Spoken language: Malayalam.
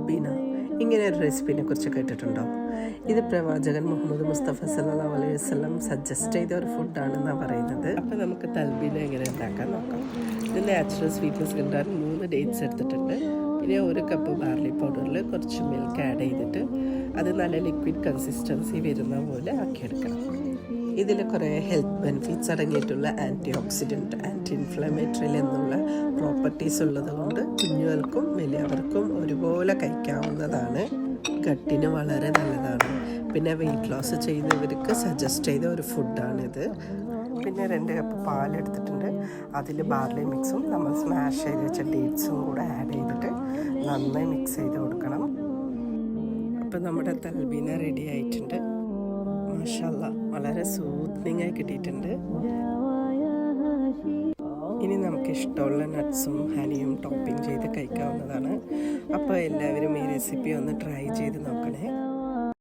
തൽബീന. ഇങ്ങനെ ഒരു റെസിപ്പിനെ കുറിച്ച് കേട്ടിട്ടുണ്ടോ? ഇത് പ്രവാചകൻ മുഹമ്മദ് മുസ്തഫ സല്ലല്ലാഹു അലൈഹി വസല്ലം സജസ്റ്റ് ചെയ്ത ഒരു ഫുഡാണെന്നാണ് പറയുന്നത്. അപ്പോൾ നമുക്ക് തൽബീന എങ്ങനെ ഉണ്ടാക്കാൻ നോക്കാം. ഇത് നാച്ചുറൽ സ്വീറ്റ്നസ് കിട്ടാൻ 3 ഡേറ്റ്സ് എടുത്തിട്ടുണ്ട്. പിന്നെ 1 കപ്പ് ബാർലി പൗഡറിൽ കുറച്ച് മിൽക്ക് ആഡ് ചെയ്തിട്ട് അത് നല്ല ലിക്വിഡ് കൺസിസ്റ്റൻസി വരുന്ന പോലെ ആക്കിയെടുക്കണം. ഇതിൽ കുറേ ഹെൽത്ത് ബെനിഫിറ്റ്സ് അടങ്ങിയിട്ടുള്ള ആൻറ്റി ഓക്സിഡൻറ്റ്, ആൻറ്റി ഇൻഫ്ലമേറ്ററി എന്നുള്ള പ്രോപ്പർട്ടീസ് ഉള്ളത് കൊണ്ട് കുഞ്ഞുങ്ങൾക്കും വലിയവർക്കും ഒരുപോലെ കഴിക്കാവുന്നതാണ്. ഗട്ടിന് വളരെ നല്ലതാണ്. പിന്നെ വെയിറ്റ് ലോസ് ചെയ്യുന്നവർക്ക് സജസ്റ്റ് ചെയ്ത ഒരു ഫുഡാണിത്. പിന്നെ 2 കപ്പ് പാലെടുത്തിട്ടുണ്ട്. അതിൽ ബാർലി മിക്സും നമ്മൾ സ്മാഷ് ചെയ്ത് വെച്ച ഡേറ്റ്സും കൂടെ ആഡ് ചെയ്തിട്ട് നന്നായി മിക്സ് ചെയ്ത് കൊടുക്കണം. അപ്പം നമ്മുടെ തൽബീന റെഡി ആയിട്ടുണ്ട്. മാഷാഅല്ലാ, വളരെ സൂത്തിങ് ആയി കിട്ടിയിട്ടുണ്ട്. ഇനി നമുക്ക് ഇഷ്ടമുള്ള നട്ട്സും ഹണിയും ടോപ്പിംഗ് ചെയ്ത് കഴിക്കാവുന്നതാണ്. അപ്പോൾ എല്ലാവരും ഈ റെസിപ്പി ഒന്ന് ട്രൈ ചെയ്ത് നോക്കാം.